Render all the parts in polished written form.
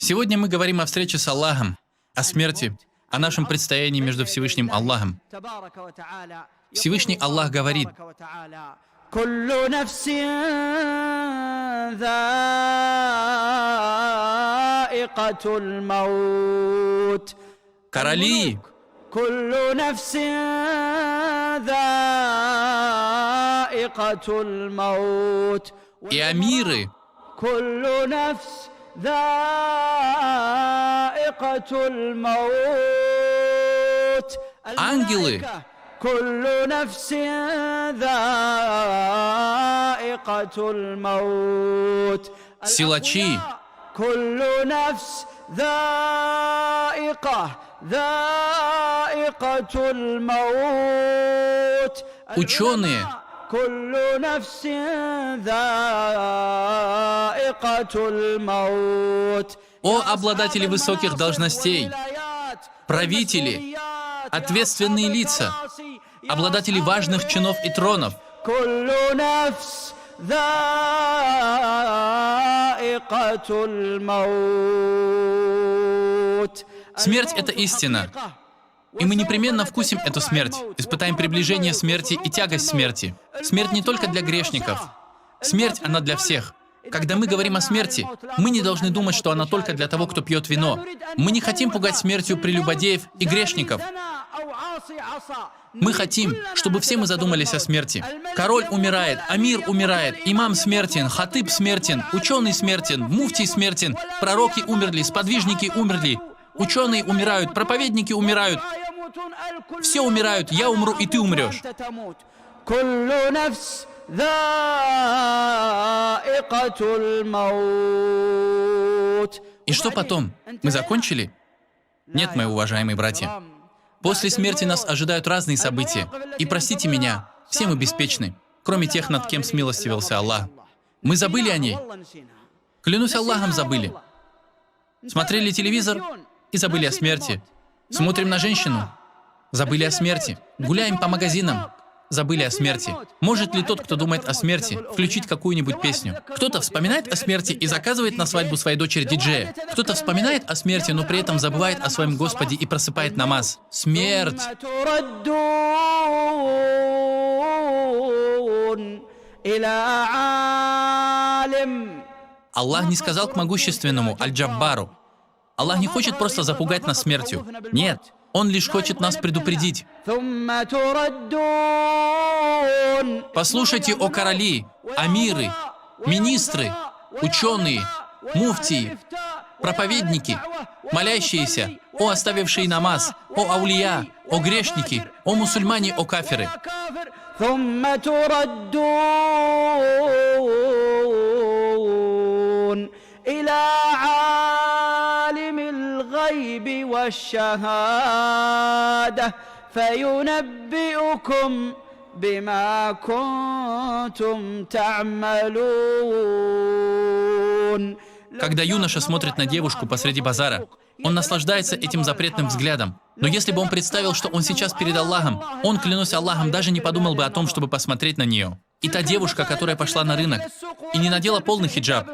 Сегодня мы говорим о встрече с Аллахом, о смерти, о нашем предстоянии между Всевышним Аллахом. Всевышний Аллах говорит: короли, и амиры, ангелы, силачи, ученые, о обладатели высоких должностей, правители, ответственные лица, обладатели важных чинов и тронов. Смерть — это истина. И мы непременно вкусим эту смерть, испытаем приближение смерти и тягость смерти. Смерть не только для грешников. Смерть, она для всех. Когда мы говорим о смерти, мы не должны думать, что она только для того, кто пьет вино. Мы не хотим пугать смертью прелюбодеев и грешников. Мы хотим, чтобы все мы задумались о смерти. Король умирает, амир умирает, имам смертен, хатыб смертен, ученый смертен, муфтий смертен, пророки умерли, сподвижники умерли, ученые умирают, проповедники умирают. Все умирают, я умру, и ты умрешь. И что потом? Мы закончили? Нет, мои уважаемые братья. После смерти нас ожидают разные события. И простите меня, все мы беспечны, кроме тех, над кем смилостивился Аллах. Мы забыли о ней. Клянусь Аллахом, забыли. Смотрели телевизор и забыли о смерти. Смотрим на женщину, забыли о смерти. Гуляем по магазинам, забыли о смерти. Может ли тот, кто думает о смерти, включить какую-нибудь песню? Кто-то вспоминает о смерти и заказывает на свадьбу своей дочери диджея. Кто-то вспоминает о смерти, но при этом забывает о своем Господе и просыпает намаз. Смерть! Аллах не сказал к могущественному Аль-Джаббару: Аллах не хочет просто запугать нас смертью. Нет. Он лишь хочет нас предупредить. Послушайте, о короли, амиры, министры, ученые, муфтии, проповедники, молящиеся, о оставившие намаз, о аулия, о грешники, о мусульмане, о кафиры. والشهادة فينبئكم بما كنتم تعملون. Когда юноша смотрит на девушку посреди базара, он наслаждается этим запретным взглядом. Но если бы он представил, что он сейчас перед Аллахом, он, клянусь Аллахом, даже не подумал бы о том, чтобы посмотреть на нее. И та девушка, которая пошла на рынок и не надела полный хиджаб,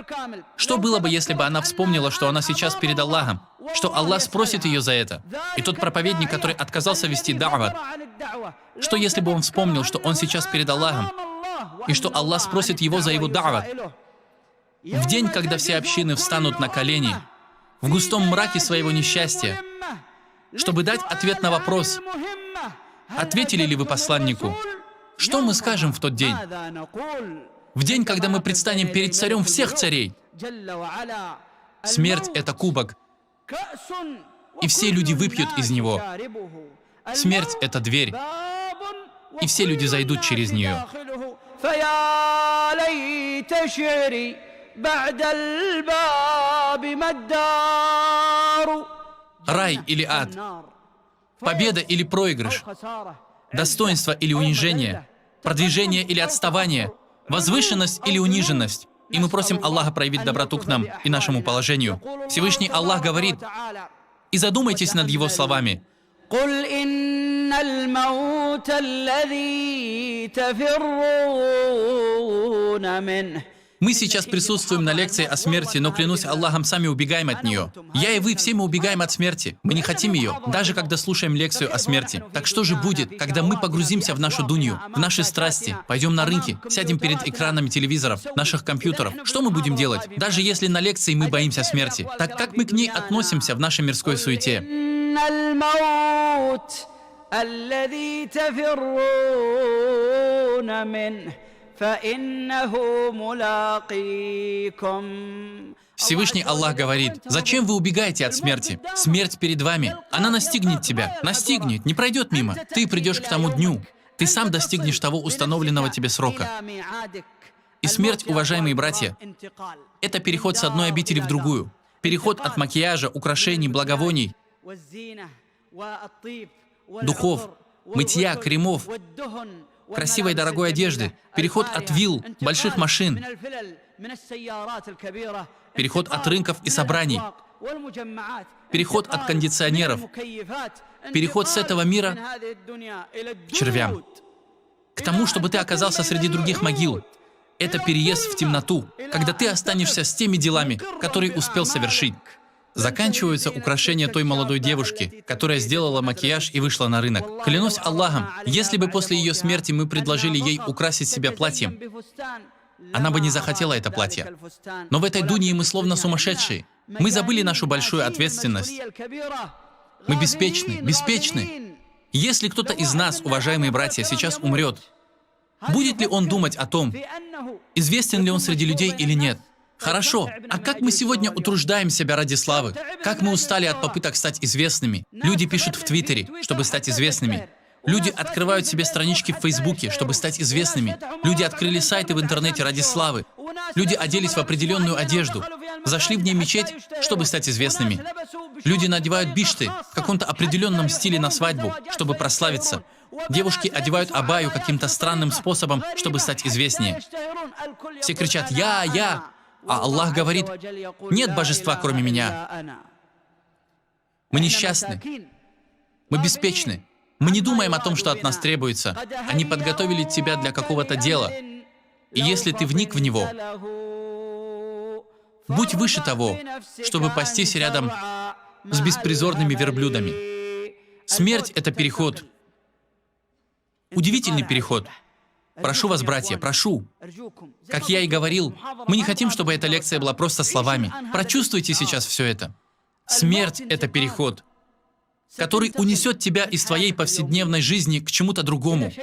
что было бы, если бы она вспомнила, что она сейчас перед Аллахом, что Аллах спросит ее за это? И тот проповедник, который отказался вести да'ват, что если бы он вспомнил, что он сейчас перед Аллахом, и что Аллах спросит его за его да'ват? В день, когда все общины встанут на колени, в густом мраке своего несчастья, чтобы дать ответ на вопрос: ответили ли вы посланнику? Что мы скажем в тот день? В день, когда мы предстанем перед царем всех царей. Смерть — это кубок, и все люди выпьют из него. Смерть — это дверь, и все люди зайдут через нее. Рай или ад, победа или проигрыш, достоинство или унижение, продвижение или отставание, возвышенность или униженность. И мы просим Аллаха проявить доброту к нам и нашему положению. Всевышний Аллах говорит, и задумайтесь над его словами. قل إن الموت الذي تفرون منه Мы сейчас присутствуем на лекции о смерти, но, клянусь Аллахом, сами убегаем от нее. Я и вы, все мы убегаем от смерти. Мы не хотим ее, даже когда слушаем лекцию о смерти. Так что же будет, когда мы погрузимся в нашу дунью, в наши страсти, пойдем на рынки, сядем перед экранами телевизоров, наших компьютеров? Что мы будем делать, даже если на лекции мы боимся смерти? Так как мы к ней относимся в нашей мирской суете? الذي تفرون منه فإنه ملاقيكم. Всевышний Аллах говорит: «Зачем вы убегаете от смерти? Смерть перед вами. Она настигнет тебя. Настигнет, не пройдет мимо. Ты придешь к тому дню. Ты сам достигнешь того установленного тебе срока». И смерть, уважаемые братья, это переход с одной обители в другую. Переход от макияжа, украшений, благовоний, духов, мытья, кремов, красивой дорогой одежды, переход от вилл, больших машин, переход от рынков и собраний, переход от кондиционеров, переход с этого мира к червям, к тому, чтобы ты оказался среди других могил. Это переезд в темноту, когда ты останешься с теми делами, которые успел совершить. Заканчиваются украшения той молодой девушки, которая сделала макияж и вышла на рынок. Клянусь Аллахом, если бы после ее смерти мы предложили ей украсить себя платьем, она бы не захотела это платье. Но в этой дунье мы словно сумасшедшие. Мы забыли нашу большую ответственность. Мы беспечны, беспечны. Если кто-то из нас, уважаемые братья, сейчас умрет, будет ли он думать о том, известен ли он среди людей или нет? Хорошо, а как мы сегодня утруждаем себя ради славы? Как мы устали от попыток стать известными? Люди пишут в Твиттере, чтобы стать известными. Люди открывают себе странички в Фейсбуке, чтобы стать известными. Люди открыли сайты в интернете ради славы. Люди оделись в определенную одежду, зашли в ней мечеть, чтобы стать известными. Люди надевают бишты в каком-то определенном стиле на свадьбу, чтобы прославиться. Девушки одевают абаю каким-то странным способом, чтобы стать известнее. Все кричат «Я!», а Аллах говорит: «Нет божества, кроме меня». Мы несчастны, мы беспечны, мы не думаем о том, что от нас требуется. Они подготовили тебя для какого-то дела, и если ты вник в него, будь выше того, чтобы пастись рядом с беспризорными верблюдами. Смерть — это переход. Удивительный переход. Прошу вас, братья, прошу. Как я и говорил, мы не хотим, чтобы эта лекция была просто словами. Прочувствуйте сейчас все это. Смерть — это переход, который унесет тебя из твоей повседневной жизни к чему-то другому,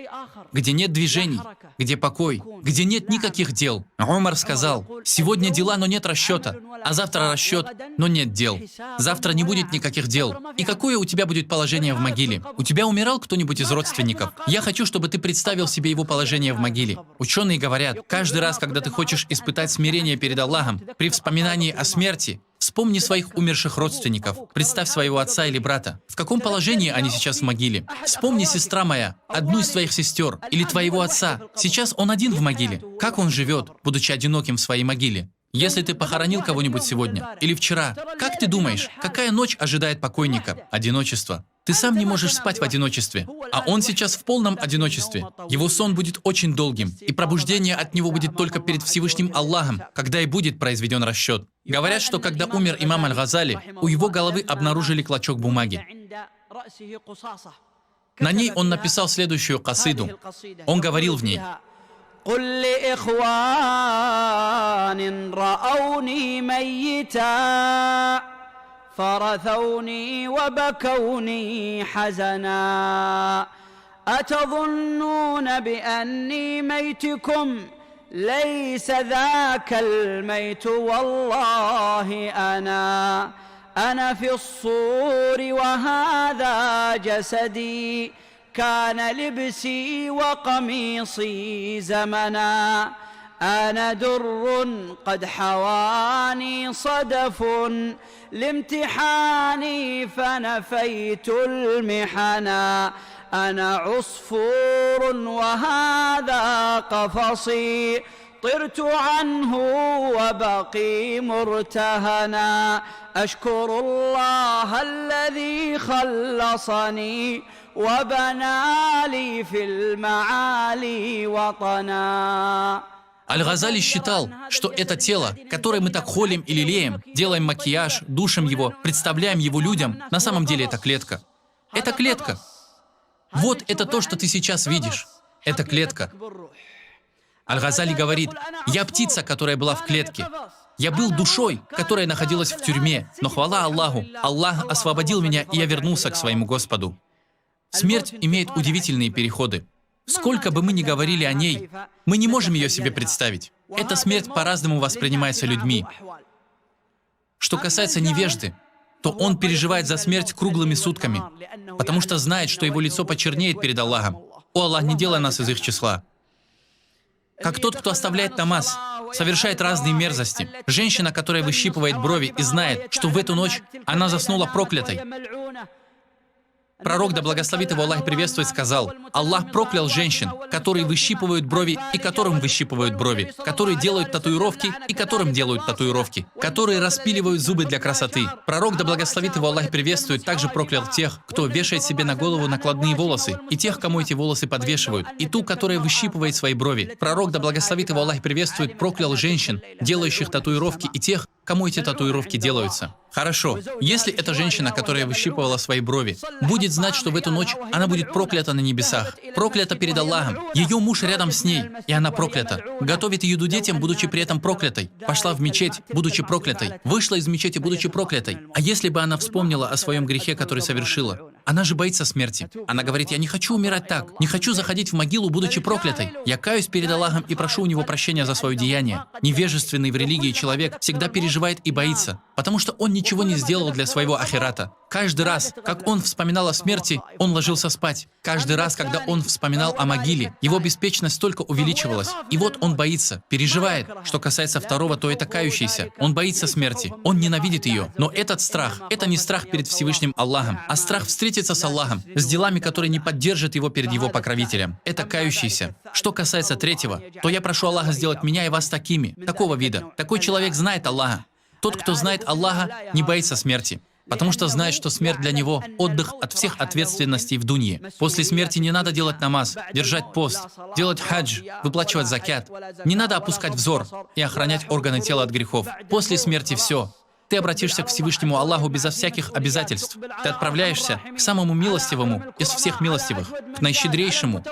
где нет движений, где покой, где нет никаких дел. Умар сказал: «Сегодня дела, но нет расчета, а завтра расчет, но нет дел. Завтра не будет никаких дел. И какое у тебя будет положение в могиле? У тебя умирал кто-нибудь из родственников? Я хочу, чтобы ты представил себе его положение в могиле». Ученые говорят, каждый раз, когда ты хочешь испытать смирение перед Аллахом, при вспоминании о смерти, вспомни своих умерших родственников. Представь своего отца или брата. В каком положении они сейчас в могиле? Вспомни, сестра моя, одну из твоих сестер или твоего отца. Сейчас он один в могиле. Как он живет, будучи одиноким в своей могиле? Если ты похоронил кого-нибудь сегодня или вчера, как ты думаешь, какая ночь ожидает покойника? Одиночество. Ты сам не можешь спать в одиночестве, а он сейчас в полном одиночестве. Его сон будет очень долгим, и пробуждение от него будет только перед Всевышним Аллахом, когда и будет произведен расчет. Говорят, что когда умер имам Аль-Газали, у его головы обнаружили клочок бумаги. На ней он написал следующую касиду. Он говорил в ней: قل لإخوان رأوني ميتا فرثوني وبكوني حزنا أتظنون بأني ميتكم ليس ذاك الميت والله أنا في الصور وهذا جسدي كان لبسي وقميصي زمنا أنا در قد حواني صدف لامتحاني فنفيت المحنا أنا عصفور وهذا قفصي طرت عنه وبقي مرتهنا أشكر الله الذي خلصني وبنى لي في المعالي وطنا. Аль-Газали считал, что это тело, которое мы так холим и лелеем, делаем макияж, душим его, представляем его людям, на самом деле это клетка. Это клетка. Вот это то, что ты сейчас видишь. Это клетка. Аль-Газали говорит: «Я птица, которая была в клетке. Я был душой, которая находилась в тюрьме, но хвала Аллаху, Аллах освободил меня, и я вернулся к своему Господу». Смерть имеет удивительные переходы. Сколько бы мы ни говорили о ней, мы не можем ее себе представить. Эта смерть по-разному воспринимается людьми. Что касается невежды, то он переживает за смерть круглыми сутками, потому что знает, что его лицо почернеет перед Аллахом. О Аллах, не делай нас из их числа. Как тот, кто оставляет намаз, совершает разные мерзости. Женщина, которая выщипывает брови и знает, что в эту ночь она заснула проклятой. Пророк, да благословит его Аллах и приветствует, сказал: «Аллах проклял женщин, которые выщипывают брови и которым выщипывают брови, которые делают татуировки и которым делают татуировки, которые распиливают зубы для красоты». Пророк, да благословит его Аллах и приветствует, также проклял тех, кто вешает себе на голову накладные волосы, и тех, кому эти волосы подвешивают, и ту, которая выщипывает свои брови. Пророк, да благословит его Аллах и приветствует, проклял женщин, делающих татуировки, и тех, кому эти татуировки делаются. Хорошо, если эта женщина, которая выщипывала свои брови, будет знать, что в эту ночь она будет проклята на небесах, проклята перед Аллахом, ее муж рядом с ней, и она проклята, готовит еду детям, будучи при этом проклятой, пошла в мечеть, будучи проклятой, вышла из мечети, будучи проклятой. А если бы она вспомнила о своем грехе, который совершила? Она же боится смерти. Она говорит: «Я не хочу умирать так, не хочу заходить в могилу, будучи проклятой. Я каюсь перед Аллахом и прошу у него прощения за свое деяние». Невежественный в религии человек всегда переживает и боится, потому что он ничего не сделал для своего ахирата. Каждый раз, как он вспоминал о смерти, он ложился спать. Каждый раз, когда он вспоминал о могиле, его беспечность только увеличивалась. И вот он боится, переживает. Что касается второго, то это кающийся. Он боится смерти, он ненавидит ее. Но этот страх, это не страх перед Всевышним Аллахом, а страх встретиться с Аллахом, с делами, которые не поддержат его перед его покровителем. Это кающийся. Что касается третьего, то я прошу Аллаха сделать меня и вас такими, такого вида. Такой человек знает Аллаха. Тот, кто знает Аллаха, не боится смерти, потому что знает, что смерть для него – отдых от всех ответственностей в дунье. После смерти не надо делать намаз, держать пост, делать хадж, выплачивать закят. Не надо опускать взор и охранять органы тела от грехов. После смерти все. Ты обратишься к Всевышнему Аллаху безо всяких обязательств. Ты отправляешься к самому милостивому из всех милостивых, к наищедрейшему,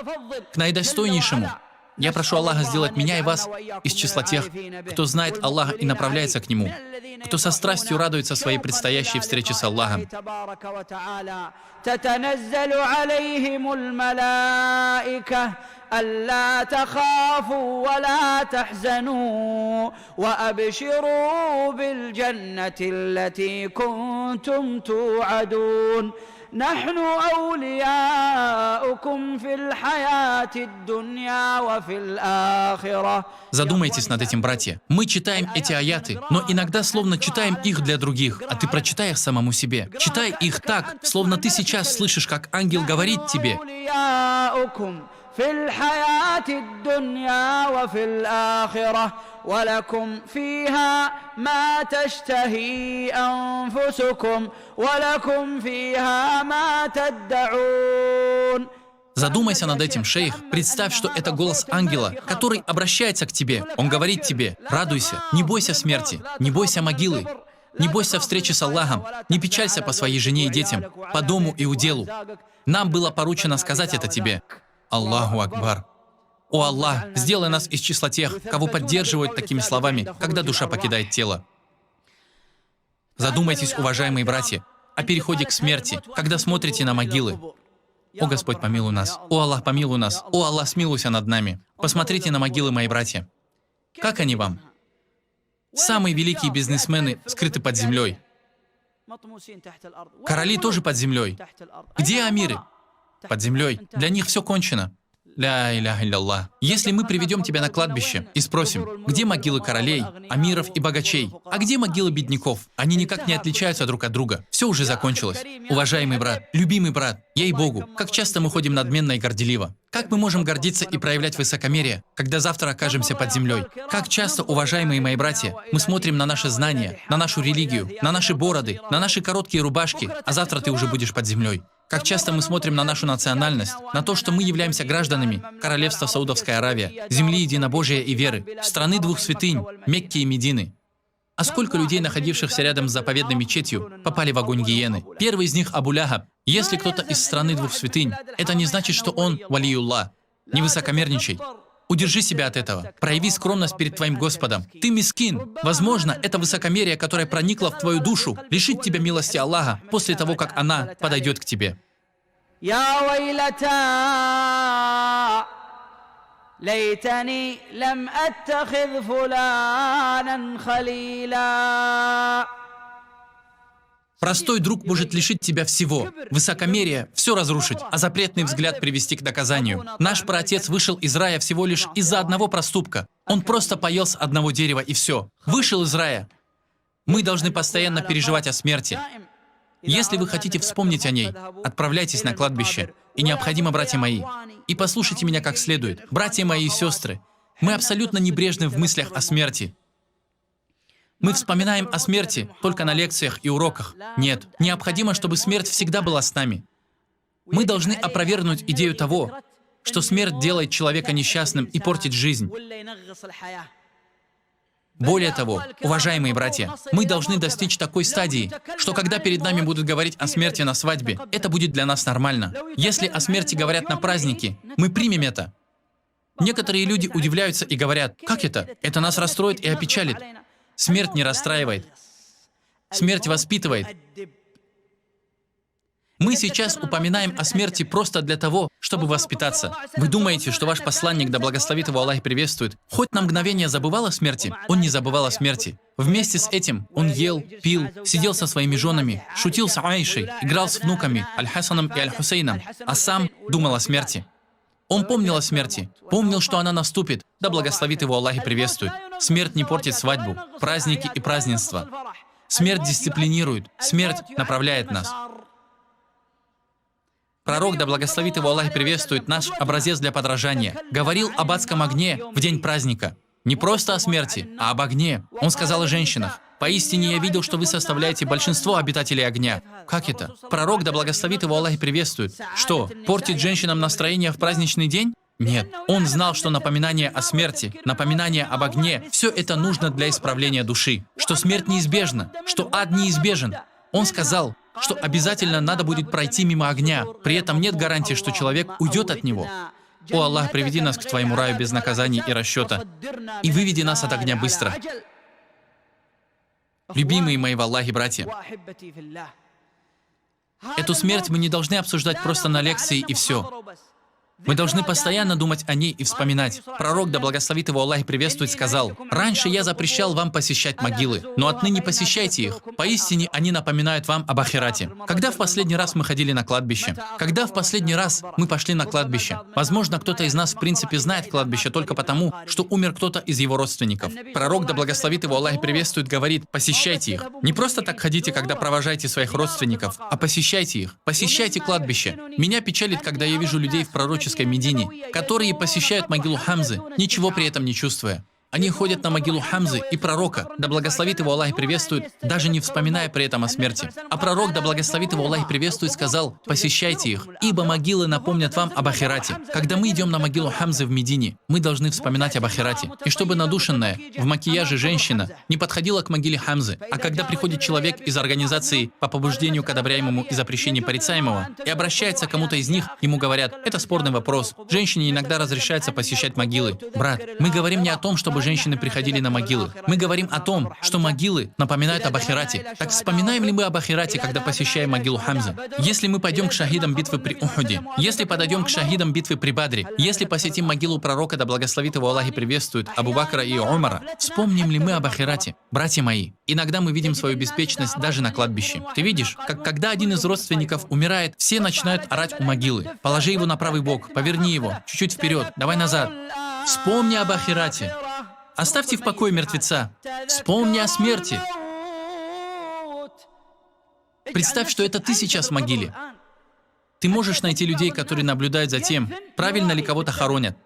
к наидостойнейшему. Я прошу Аллаха сделать меня и вас из числа тех, кто знает Аллаха и направляется к Нему, кто со страстью радуется своей предстоящей встрече с Аллахом. ألا تخافوا ولا تحزنوا وأبشروا بالجنة التي كنتم توعدون نحن أولياؤكم في الحياة الدنيا وفي الآخرة. Задумайтесь над этим, братья. Мы читаем эти аяты, но иногда словно читаем их для других, а ты прочитай их самому себе. Читай их так, словно ты сейчас слышишь, как ангел говорит тебе. في الحياة الدنيا وفي الآخرة ولكم فيها ما تشتهي أنفسكم ولكم فيها ما تدعون. Задумайся над этим, шейх. Представь, что это голос ангела, который обращается к тебе. Он говорит тебе: радуйся, не бойся смерти, не бойся могилы, не бойся встречи с Аллахом, не печалься по своей жене и детям, по дому и уделу. Нам было поручено сказать это тебе. Аллаху Акбар. О Аллах, сделай нас из числа тех, кого поддерживают такими словами, когда душа покидает тело. Задумайтесь, уважаемые братья, о переходе к смерти, когда смотрите на могилы. О Господь, помилуй нас. О Аллах, помилуй нас. О Аллах, смилуйся над нами. Посмотрите на могилы, мои братья. Как они вам? Самые великие бизнесмены скрыты под землей. Короли тоже под землей. Где амиры? Под землей. Для них все кончено. Ля иляха илля. Если мы приведем тебя на кладбище и спросим, где могилы королей, амиров и богачей, а где могилы бедняков, они никак не отличаются друг от друга. Все уже закончилось. Уважаемый брат, любимый брат, ей-богу, как часто мы ходим надменно и горделиво. Как мы можем гордиться и проявлять высокомерие, когда завтра окажемся под землей? Как часто, уважаемые мои братья, мы смотрим на наши знания, на нашу религию, на наши бороды, на наши короткие рубашки, а завтра ты уже будешь под землей? Как часто мы смотрим на нашу национальность, на то, что мы являемся гражданами Королевства Саудовская Аравия, земли единобожия и веры, страны двух святынь, Мекки и Медины. А сколько людей, находившихся рядом с заповедной мечетью, попали в огонь гиены? Первый из них Абу Ляхаб. Если кто-то из страны двух святынь, это не значит, что он валиюллах. Не высокомерничай. Удержи себя от этого. Прояви скромность перед твоим Господом. Ты мискин. Возможно, это высокомерие, которое проникло в твою душу, лишит тебя милости Аллаха после того, как она подойдет к тебе. ليتني لم أتخذ فلانا خليلا. Простой друг может лишить тебя всего. Высокомерие — все разрушить, а запретный взгляд привести к наказанию. Наш праотец вышел из рая всего лишь из-за одного проступка. Он просто поел с одного дерева и все. Вышел из рая. Мы должны постоянно переживать о смерти. Если вы хотите вспомнить о ней, отправляйтесь на кладбище. И необходимо, братья мои, и послушайте меня как следует, братья мои и сестры, мы абсолютно небрежны в мыслях о смерти. Мы вспоминаем о смерти только на лекциях и уроках. Нет, необходимо, чтобы смерть всегда была с нами. Мы должны опровергнуть идею того, что смерть делает человека несчастным и портит жизнь. Более того, уважаемые братья, мы должны достичь такой стадии, что когда перед нами будут говорить о смерти на свадьбе, это будет для нас нормально. Если о смерти говорят на празднике, мы примем это. Некоторые люди удивляются и говорят: как это? Это нас расстроит и опечалит. Смерть не расстраивает. Смерть воспитывает. Мы сейчас упоминаем о смерти просто для того, чтобы воспитаться. Вы думаете, что ваш посланник, да благословит его Аллах и приветствует, хоть на мгновение забывал о смерти? Он не забывал о смерти. Вместе с этим он ел, пил, сидел со своими женами, шутил с Аишей, играл с внуками Аль-Хасаном и Аль-Хусейном, а сам думал о смерти. Он помнил о смерти, помнил, что она наступит, да благословит его Аллах и приветствует. Смерть не портит свадьбу, праздники и празднества. Смерть дисциплинирует, смерть направляет нас. Пророк, да благословит его Аллах и приветствует, наш образец для подражания, говорил об адском огне в день праздника. Не просто о смерти, а об огне. Он сказал о женщинах: «Поистине я видел, что вы составляете большинство обитателей огня». Как это? Пророк, да благословит его Аллах и приветствует. Что, портит женщинам настроение в праздничный день? Нет. Он знал, что напоминание о смерти, напоминание об огне, все это нужно для исправления души. Что смерть неизбежна, что ад неизбежен. Он сказал, что обязательно надо будет пройти мимо огня. При этом нет гарантии, что человек уйдет от него. О Аллах, приведи нас к Твоему раю без наказаний и расчета, и выведи нас от огня быстро. Любимые мои в Аллахе братья, эту смерть мы не должны обсуждать просто на лекции и все. Мы должны постоянно думать о ней и вспоминать. Пророк, да благословит его Аллах и приветствует, сказал: «Раньше я запрещал вам посещать могилы, но отныне посещайте их. Поистине они напоминают вам об ахирате». Когда в последний раз мы ходили на кладбище? Когда в последний раз мы пошли на кладбище? Возможно, кто-то из нас в принципе знает кладбище только потому, что умер кто-то из его родственников. Пророк, да благословит его Аллах и приветствует, говорит: посещайте их. Не просто так ходите, когда провожаете своих родственников, а посещайте их. Посещайте кладбище. Меня печалит, когда я вижу людей в пророчестве Медине, которые посещают могилу Хамзы, ничего при этом не чувствуя. Они ходят на могилу Хамзы и пророка, да благословит его Аллах и приветствует, даже не вспоминая при этом о смерти. А пророк, да благословит его Аллах и приветствует, сказал: посещайте их, ибо могилы напомнят вам об ахирате. Когда мы идем на могилу Хамзы в Медине, мы должны вспоминать об ахирате. И чтобы надушенная, в макияже женщина не подходила к могиле Хамзы, а когда приходит человек из организации по побуждению к одобряемому и запрещению порицаемого и обращается к кому-то из них, ему говорят: это спорный вопрос. Женщине иногда разрешается посещать могилы. Брат, мы говорим не о том, чтобы женщины приходили на могилы. Мы говорим о том, что могилы напоминают об ахирате. Так вспоминаем ли мы об ахирате, когда посещаем могилу Хамзы? Если мы пойдем к шахидам битвы при Ухуде, если подойдем к шахидам битвы при Бадре, если посетим могилу пророка, да благословит его Аллах и приветствует, Абу Бакра и Умара, вспомним ли мы об ахирате? Братья мои, иногда мы видим свою беспечность даже на кладбище. Ты видишь, как когда один из родственников умирает, все начинают орать у могилы. Положи его на правый бок, поверни его, чуть-чуть вперед, давай назад. Вспомни об ахирате. Оставьте в покое мертвеца. Вспомни о смерти. Представь, что это ты сейчас в могиле. Ты можешь найти людей, которые наблюдают за тем, правильно ли кого-то хоронят.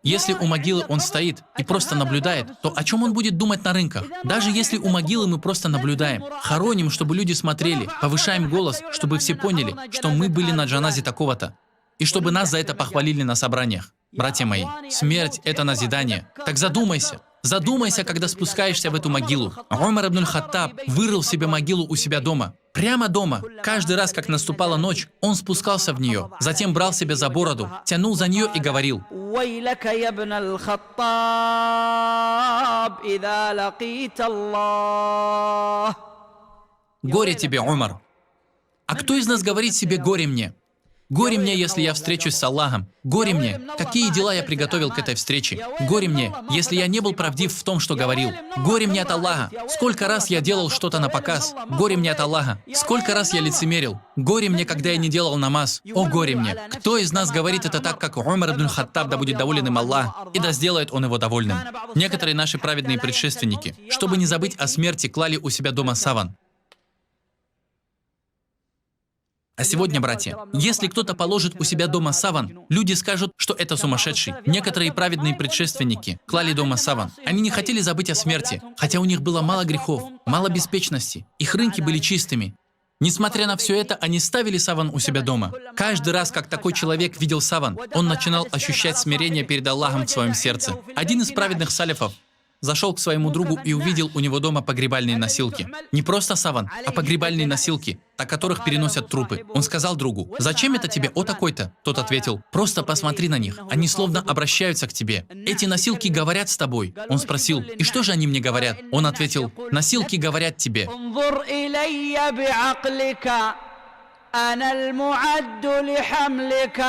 Если у могилы он стоит и просто наблюдает, то о чем он будет думать на рынках? Даже если у могилы мы просто наблюдаем, хороним, чтобы люди смотрели, повышаем голос, чтобы все поняли, что мы были на джаназе такого-то, и чтобы нас за это похвалили на собраниях. Братья мои, смерть — это назидание. Так задумайся. Задумайся, когда спускаешься в эту могилу. Умар ибн аль-Хаттаб вырыл себе могилу у себя дома. Прямо дома. Каждый раз, как наступала ночь, он спускался в нее, затем брал себя за бороду, тянул за нее и говорил: ويلك يا ابن الخطاب إذا لقيت الله. «Горе тебе, Умар!» А кто из нас говорит себе «горе мне»? Горе мне, если я встречусь с Аллахом. Горе мне, какие дела я приготовил к этой встрече. Горе мне, если я не был правдив в том, что говорил. Горе мне от Аллаха. Сколько раз я делал что-то на показ. Горе мне от Аллаха. Сколько раз я лицемерил. Горе мне, когда я не делал намаз. О, горе мне. Кто из нас говорит это так, как Умар ибн аль-Хаттаб, да будет доволен им Аллах, и да сделает он его довольным? Некоторые наши праведные предшественники, чтобы не забыть о смерти, клали у себя дома саван. А сегодня, братья, если кто-то положит у себя дома саван, люди скажут, что это сумасшедший. Некоторые праведные предшественники клали дома саван. Они не хотели забыть о смерти, хотя у них было мало грехов, мало беспечности. Их рынки были чистыми. Несмотря на все это, они ставили саван у себя дома. Каждый раз, как такой человек видел саван, он начинал ощущать смирение перед Аллахом в своем сердце. Один из праведных салифов зашел к своему другу и увидел у него дома погребальные носилки. Не просто саван, а погребальные носилки, на которых переносят трупы. Он сказал другу: «Зачем это тебе, о такой-то?» Тот ответил: «Просто посмотри на них, они словно обращаются к тебе. Эти носилки говорят с тобой». Он спросил: «И что же они мне говорят?» Он ответил: «Носилки говорят тебе: انظر إلي بعقلك أنا المعد لحملك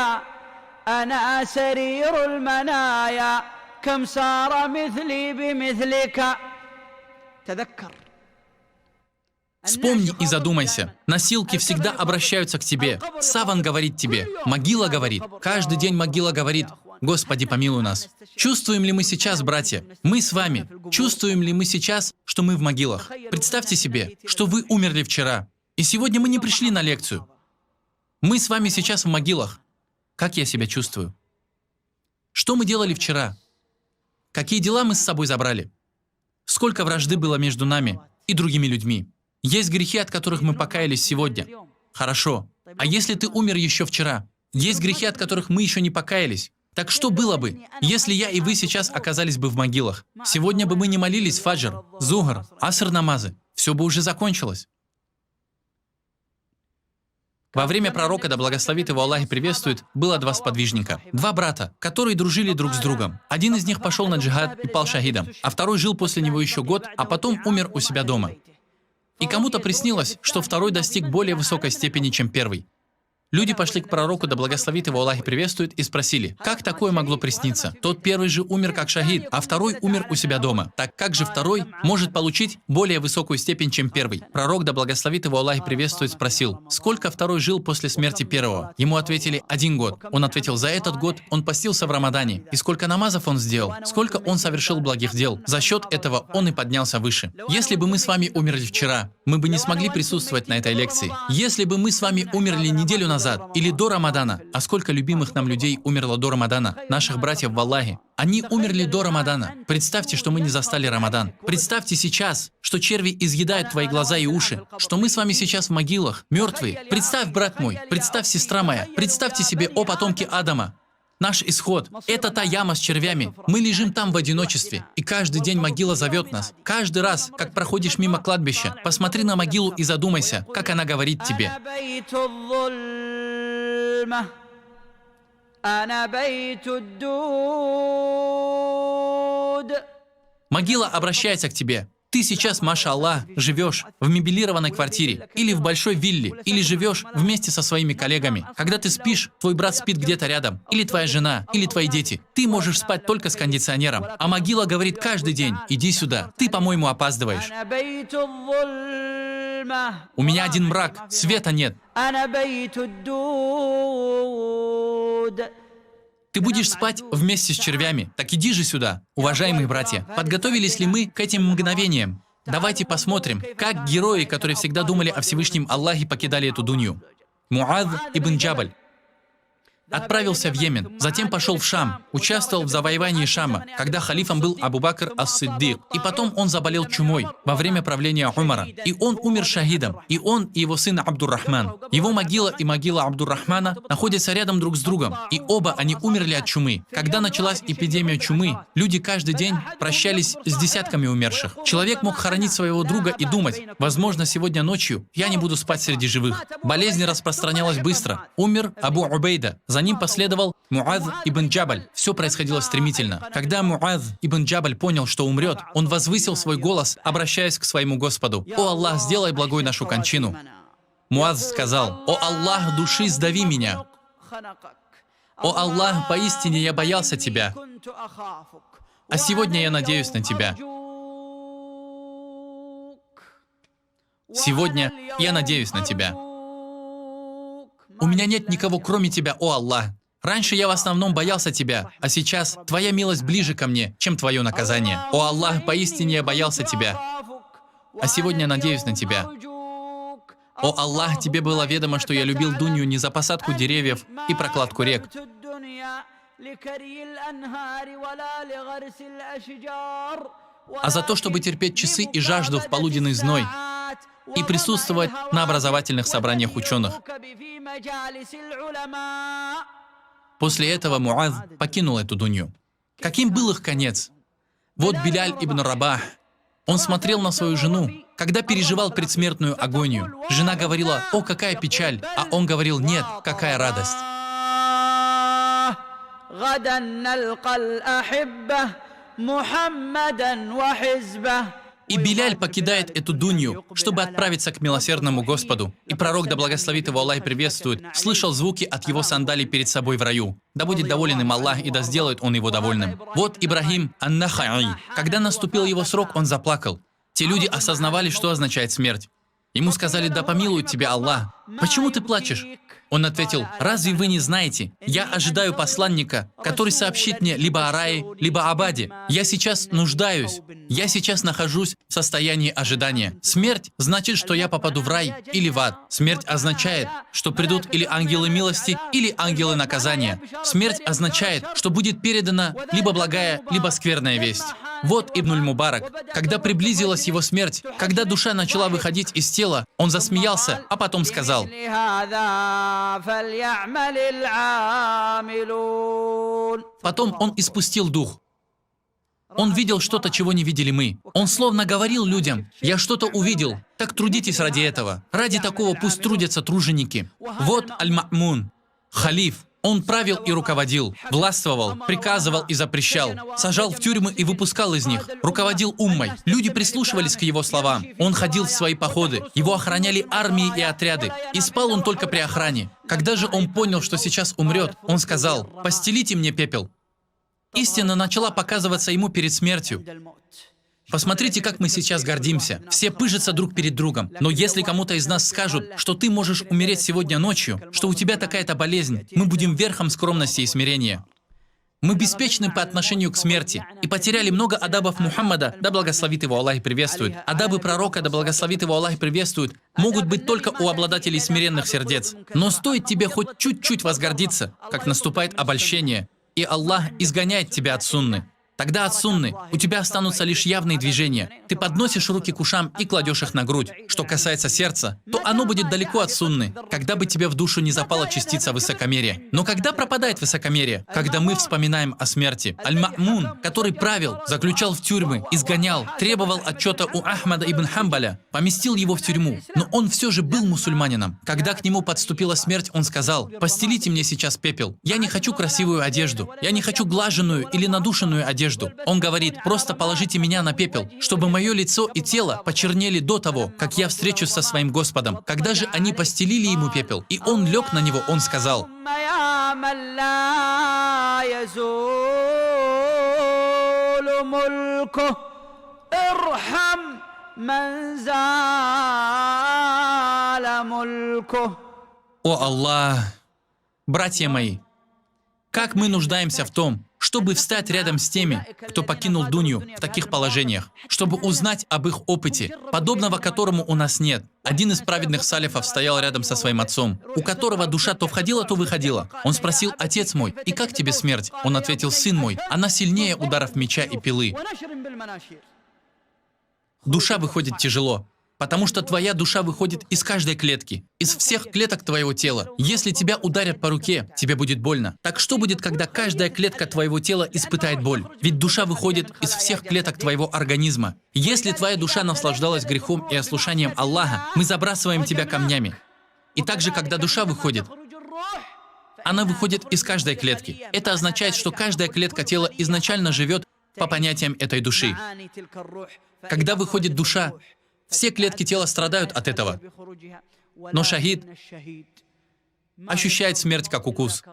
أنا سرير المنايا كم سار مثلي بمثلك تذكر». Вспомни и задумайся. Носилки всегда обращаются к тебе. Саван говорит тебе. Могила говорит. Каждый день могила говорит: «Господи, помилуй нас». Чувствуем ли мы сейчас, братья, мы с вами, чувствуем ли мы сейчас, что мы в могилах? Представьте себе, что вы умерли вчера, и сегодня мы не пришли на лекцию. Мы с вами сейчас в могилах. Как я себя чувствую? Что мы делали вчера? Какие дела мы с собой забрали? Сколько вражды было между нами и другими людьми? Есть грехи, от которых мы покаялись сегодня. Хорошо. А если ты умер еще вчера? Есть грехи, от которых мы еще не покаялись. Так что было бы, если я и вы сейчас оказались бы в могилах? Сегодня бы мы не молились фаджр, зухр, аср намазы. Все бы уже закончилось. Во время пророка, да благословит его Аллах и приветствует, было два сподвижника, два брата, которые дружили друг с другом. Один из них пошел на джихад и пал шахидом, а второй жил после него еще год, а потом умер у себя дома. И кому-то приснилось, что второй достиг более высокой степени, чем первый. Люди пошли к пророку, да благословит его Аллах и приветствует, и спросили: как такое могло присниться? Тот первый же умер как шахид, а второй умер у себя дома. Так как же второй может получить более высокую степень, чем первый? Пророк, да благословит его Аллах и приветствует, спросил: сколько второй жил после смерти первого? Ему ответили: 1 год. Он ответил: за этот год он постился в Рамадане. И сколько намазов он сделал? Сколько он совершил благих дел? За счет этого он и поднялся выше. Если бы мы с вами умерли вчера, мы бы не смогли присутствовать на этой лекции. Если бы мы с вами умерли неделю назад или до Рамадана, а сколько любимых нам людей умерло до Рамадана, наших братьев в Аллахе, они умерли до Рамадана. Представьте, что мы не застали Рамадан. Представьте сейчас, что черви изъедают твои глаза и уши, что мы с вами сейчас в могилах, мертвые. Представь, брат мой, представь, сестра моя, представьте себе, о потомки Адама. Наш исход — это та яма с червями. Мы лежим там в одиночестве, и каждый день могила зовет нас. Каждый раз, как проходишь мимо кладбища, посмотри на могилу и задумайся, как она говорит тебе. Могила обращается к тебе. Ты сейчас, маша Аллах, живешь в мебелированной квартире, или в большой вилле, или живешь вместе со своими коллегами. Когда ты спишь, твой брат спит где-то рядом, или твоя жена, или твои дети. Ты можешь спать только с кондиционером, а могила говорит каждый день: иди сюда, ты, по-моему, опаздываешь. У меня один мрак, света нет. Ты будешь спать вместе с червями. Так иди же сюда, уважаемые братья. Подготовились ли мы к этим мгновениям? Давайте посмотрим, как герои, которые всегда думали о Всевышнем Аллахе, покидали эту дунью. Муад ибн Джабаль. отправился в Йемен, затем пошел в Шам, участвовал в завоевании Шама, когда халифом был Абу Бакр ас-Сиддик, и потом он заболел чумой во время правления Умара, и он умер шахидом, и он и его сын Абдур-Рахман. Его могила и могила Абдур-Рахмана находятся рядом друг с другом, и оба они умерли от чумы. Когда началась эпидемия чумы, люди каждый день прощались с десятками умерших. Человек мог хоронить своего друга и думать: возможно, сегодня ночью я не буду спать среди живых. Болезнь распространялась быстро. Умер Абу Убейда. За ним последовал Муаз ибн Джабаль. Все происходило стремительно. Когда Муаз ибн Джабаль понял, что умрет, он возвысил свой голос, обращаясь к своему Господу: «О Аллах, сделай благой нашу кончину». Муаз сказал: «О Аллах, души, сдави меня». «О Аллах, поистине я боялся Тебя, а сегодня я надеюсь на Тебя». Сегодня я надеюсь на Тебя. У меня нет никого, кроме Тебя, о Аллах. Раньше я в основном боялся Тебя, а сейчас Твоя милость ближе ко мне, чем Твое наказание. О Аллах, поистине я боялся Тебя, а сегодня надеюсь на Тебя. О Аллах, Тебе было ведомо, что я любил дунью не за посадку деревьев и прокладку рек, а за то, чтобы терпеть часы и жажду в полуденный зной и присутствовать на образовательных собраниях ученых. После этого Муаз покинул эту дунью. Каким был их конец? Вот Биляль ибн Рабах. Он смотрел на свою жену, когда переживал предсмертную агонию. Жена говорила: «О, какая печаль!» А он говорил: «Нет, какая радость!» И Биляль покидает эту дунью, чтобы отправиться к милосердному Господу. И пророк, да благословит его Аллах и приветствует, слышал звуки от его сандалий перед собой в раю. Да будет доволен им Аллах, и да сделает он его довольным. Вот Ибрахим ан-Нахаи. Когда наступил его срок, он заплакал. Те люди осознавали, что означает смерть. Ему сказали: «Да помилует тебя Аллах. Почему ты плачешь?» Он ответил: «Разве вы не знаете? Я ожидаю посланника, который сообщит мне либо о рае, либо об аде. Я сейчас нуждаюсь. Я сейчас нахожусь в состоянии ожидания. Смерть значит, что я попаду в рай или в ад. Смерть означает, что придут или ангелы милости, или ангелы наказания. Смерть означает, что будет передана либо благая, либо скверная весть». Вот Ибнуль Мубарак. Когда приблизилась его смерть, когда душа начала выходить из тела, он засмеялся, а потом сказал: потом он испустил дух. Он видел что-то, чего не видели мы. Он словно говорил людям: «Я что-то увидел, так трудитесь ради этого. Ради такого пусть трудятся труженики». Вот Аль-Ма'мун, халиф. Он правил и руководил, властвовал, приказывал и запрещал, сажал в тюрьмы и выпускал из них, руководил уммой. Люди прислушивались к его словам. Он ходил в свои походы, его охраняли армии и отряды, и спал он только при охране. Когда же он понял, что сейчас умрет, он сказал: «Постелите мне пепел». Истина начала показываться ему перед смертью. Посмотрите, как мы сейчас гордимся. Все пыжатся друг перед другом. Но если кому-то из нас скажут, что ты можешь умереть сегодня ночью, что у тебя такая-то болезнь, мы будем верхом скромности и смирения. Мы беспечны по отношению к смерти и потеряли много адабов Мухаммада, да благословит его Аллах и приветствует. Адабы пророка, да благословит его Аллах и приветствует, могут быть только у обладателей смиренных сердец. Но стоит тебе хоть чуть-чуть возгордиться, как наступает обольщение, и Аллах изгоняет тебя от сунны. Тогда от сунны у тебя останутся лишь явные движения. Ты подносишь руки к ушам и кладешь их на грудь. Что касается сердца, то оно будет далеко от сунны, когда бы тебе в душу не запала частица высокомерия. Но когда пропадает высокомерие? Когда мы вспоминаем о смерти. Аль-Ма'мун, который правил, заключал в тюрьмы, изгонял, требовал отчета у Ахмада ибн Хамбаля, поместил его в тюрьму. Но он все же был мусульманином. Когда к нему подступила смерть, он сказал: «Постелите мне сейчас пепел. Я не хочу красивую одежду. Я не хочу глаженную или надушенную одежду». Он говорит: «Просто положите меня на пепел, чтобы мое лицо и тело почернели до того, как я встречусь со своим Господом». Когда же они постелили ему пепел, и он лег на него, он сказал: «О Аллах, братья мои, как мы нуждаемся в том, чтобы встать рядом с теми, кто покинул дунью в таких положениях, чтобы узнать об их опыте, подобного которому у нас нет. Один из праведных салифов стоял рядом со своим отцом, у которого душа то входила, то выходила. Он спросил: «Отец мой, и как тебе смерть?» Он ответил: «Сын мой, она сильнее ударов меча и пилы». Душа выходит тяжело, потому что твоя душа выходит из каждой клетки, из всех клеток твоего тела. Если тебя ударят по руке, тебе будет больно. Так что будет, когда каждая клетка твоего тела испытает боль? Ведь душа выходит из всех клеток твоего организма. Если твоя душа наслаждалась грехом и ослушанием Аллаха, мы забрасываем тебя камнями. И также, когда душа выходит, она выходит из каждой клетки. Это означает, что каждая клетка тела изначально живет по понятиям этой души. Когда выходит душа, все клетки тела страдают от этого. Но шахид ощущает смерть как укус.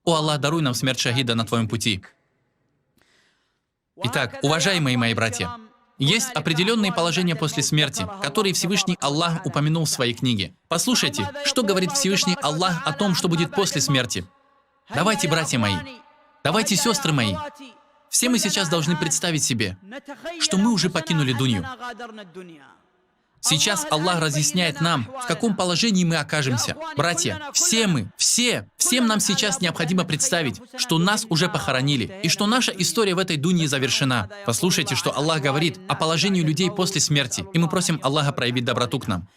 О Аллах, даруй нам смерть шахида на Твоем пути. Итак, уважаемые мои братья, есть определенные положения после смерти, которые Всевышний Аллах упомянул в своей книге. Послушайте, что говорит Всевышний Аллах о том, что будет после смерти. Давайте, братья мои, давайте, сестры мои, все мы сейчас должны представить себе, что мы уже покинули дунью. Сейчас Аллах разъясняет нам, в каком положении мы окажемся. Братья, всем нам сейчас необходимо представить, что нас уже похоронили, и что наша история в этой дунье завершена. Послушайте, что Аллах говорит о положении людей после смерти, и мы просим Аллаха проявить доброту к нам.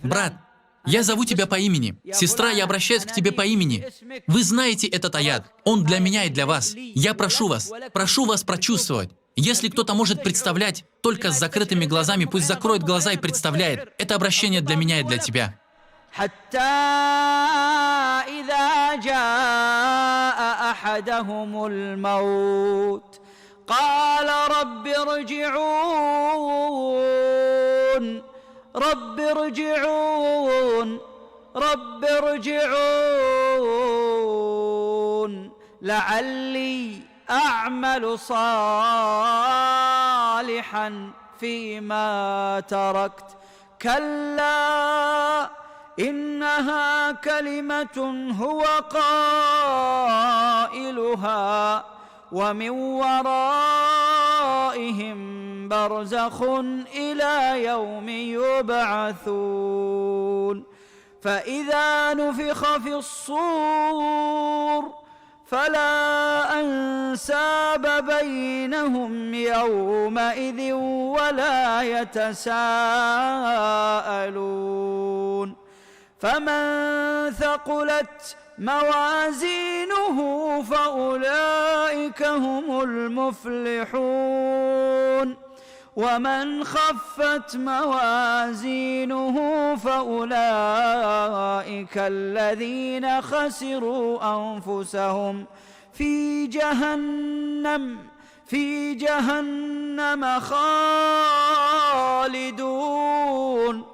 Брат, я зову тебя по имени. Сестра, я обращаюсь к тебе по имени. Вы знаете этот аят. Он для меня и для вас. Я прошу вас прочувствовать. Если кто-то может представлять только с закрытыми глазами, пусть закроет глаза и представляет. Это обращение для меня и для тебя. رب ارجعون لعلي أعمل صالحا فيما تركت كلا إنها كلمة هو قائلها ومن ورائهم برزخ إلى يوم يبعثون فإذا نفخ في الصور فلا أنساب بينهم يومئذ ولا يتساءلون فمن ثقلت موازينه فأولئك هم المفلحون ومن خفت موازينه فأولئك الذين خسروا أنفسهم في جهنم خالدون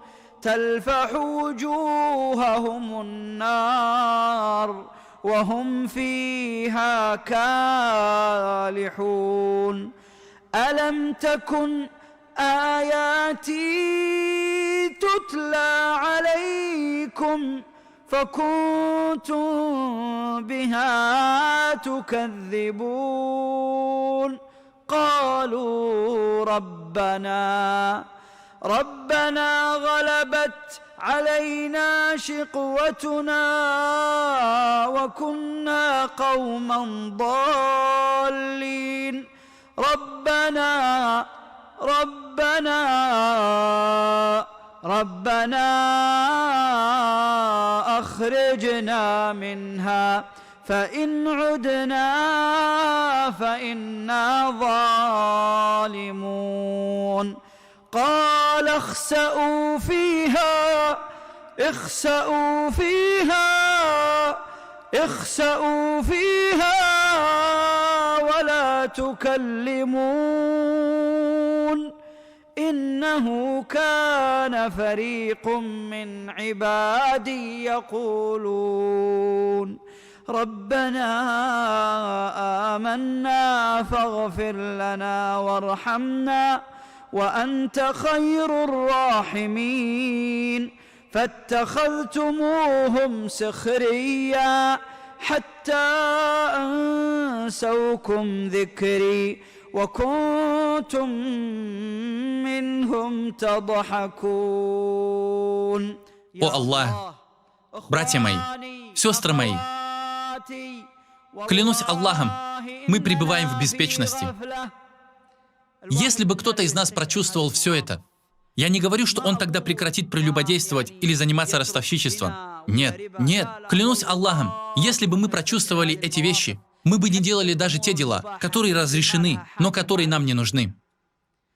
تلفح وجوههم النار وهم فيها كالحون ألم تكن آياتي تتلى عليكم فكنتم بها تكذبون قالوا ربنا غلبت علينا شقوتنا وكنا قوما ضالين ربنا أخرجنا منها فإن عدنا فإنا ظالمون قال اخسأوا فيها ولا تكلمون إنه كان فريق من عبادي يقولون ربنا آمنا فاغفر لنا وارحمنا وأنت خير الراحمين فاتخذتموهم سخريا حتى أنسوكم ذكري وكنتم منهم تضحكون. О Аллах, братья мои, сестры мои, клянусь Аллахом, мы пребываем в беспечности. Если бы кто-то из нас прочувствовал все это, я не говорю, что он тогда прекратит прелюбодействовать или заниматься ростовщичеством. Нет, нет, клянусь Аллахом, если бы мы прочувствовали эти вещи, мы бы не делали даже те дела, которые разрешены, но которые нам не нужны.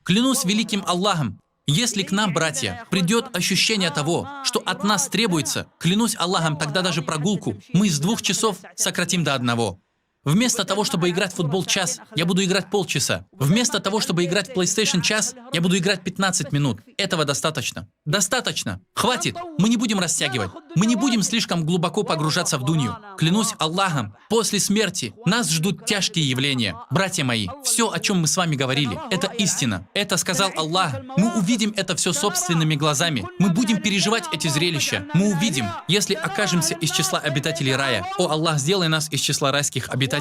Клянусь великим Аллахом, если к нам, братья, придет ощущение того, что от нас требуется, клянусь Аллахом, тогда даже прогулку мы с 2 часов сократим до 1. Вместо того, чтобы играть в футбол час, я буду играть полчаса. Вместо того, чтобы играть в PlayStation час, я буду играть 15 минут. Этого достаточно. Достаточно. Хватит. Мы не будем растягивать. Мы не будем слишком глубоко погружаться в дунью. Клянусь Аллахом, после смерти нас ждут тяжкие явления. Братья мои, все, о чем мы с вами говорили, это истина. Это сказал Аллах. Мы увидим это все собственными глазами. Мы будем переживать эти зрелища. Мы увидим, если окажемся из числа обитателей рая. О Аллах, сделай нас из числа райских обитателей.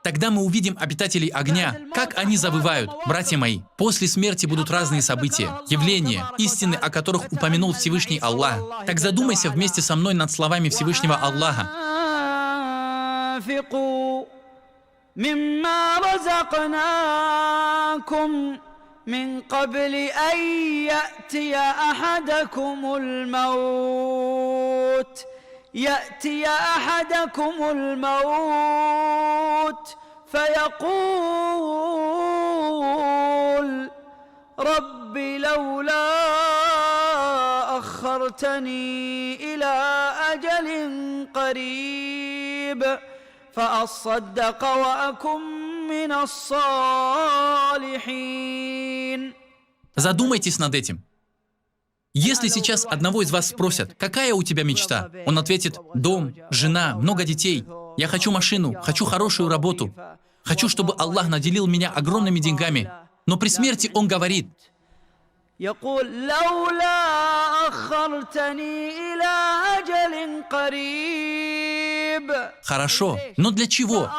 Тогда мы увидим обитателей огня, как они завывают. Братья мои, после смерти будут разные события, явления, истины, о которых упомянул Всевышний Аллах. Так задумайся вместе со мной над словами Всевышнего Аллаха. من قبل أن يأتي أحدكم الموت فيقول رب لولا أخرتني إلى أجل قريب فأصدق وأكن من الصالحين. Задумайтесь над этим. Если сейчас одного из вас спросят, какая у тебя мечта, он ответит: дом, жена, много детей, я хочу машину, хочу хорошую работу, хочу, чтобы Аллах наделил меня огромными деньгами. Но при смерти он говорит: хорошо, но для чего?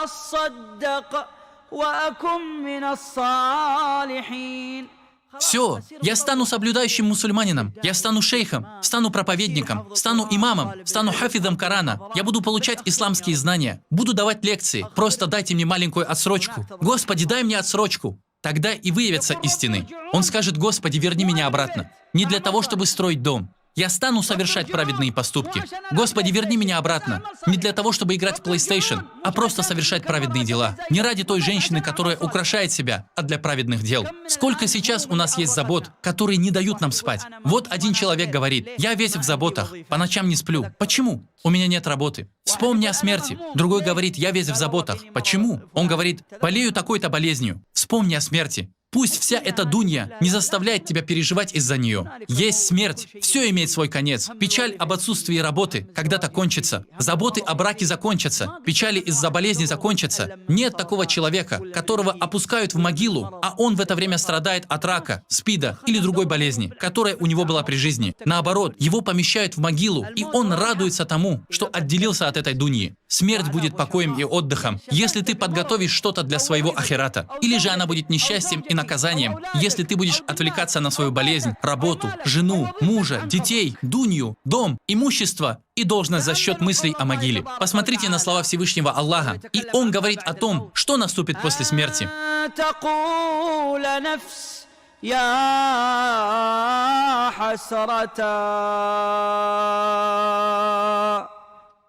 Все, я стану соблюдающим мусульманином, я стану шейхом, стану проповедником, стану имамом, стану хафидом Корана, я буду получать исламские знания, буду давать лекции, просто дайте мне маленькую отсрочку. Господи, дай мне отсрочку. Тогда и выявятся истины. Он скажет: Господи, верни меня обратно. Не для того, чтобы строить дом. Я стану совершать праведные поступки. Господи, верни меня обратно. Не для того, чтобы играть в PlayStation, а просто совершать праведные дела. Не ради той женщины, которая украшает себя, а для праведных дел. Сколько сейчас у нас есть забот, которые не дают нам спать. Вот один человек говорит: я весь в заботах, по ночам не сплю. Почему? У меня нет работы. Вспомни о смерти. Другой говорит: я весь в заботах. Почему? Он говорит: болею такой-то болезнью. Вспомни о смерти. Пусть вся эта дунья не заставляет тебя переживать из-за нее. Есть смерть, все имеет свой конец. Печаль об отсутствии работы когда-то кончится. Заботы о браке закончатся. Печали из-за болезни закончатся. Нет такого человека, которого опускают в могилу, а он в это время страдает от рака, СПИДа или другой болезни, которая у него была при жизни. Наоборот, его помещают в могилу, и он радуется тому, что отделился от этой дуньи. Смерть будет покоем и отдыхом, если ты подготовишь что-то для своего ахирата. Или же она будет несчастьем и наказанием, если ты будешь отвлекаться на свою болезнь, работу, жену, мужа, детей, дунью, дом, имущество и должность за счет мыслей о могиле. Посмотрите на слова Всевышнего Аллаха, и Он говорит о том, что наступит после смерти.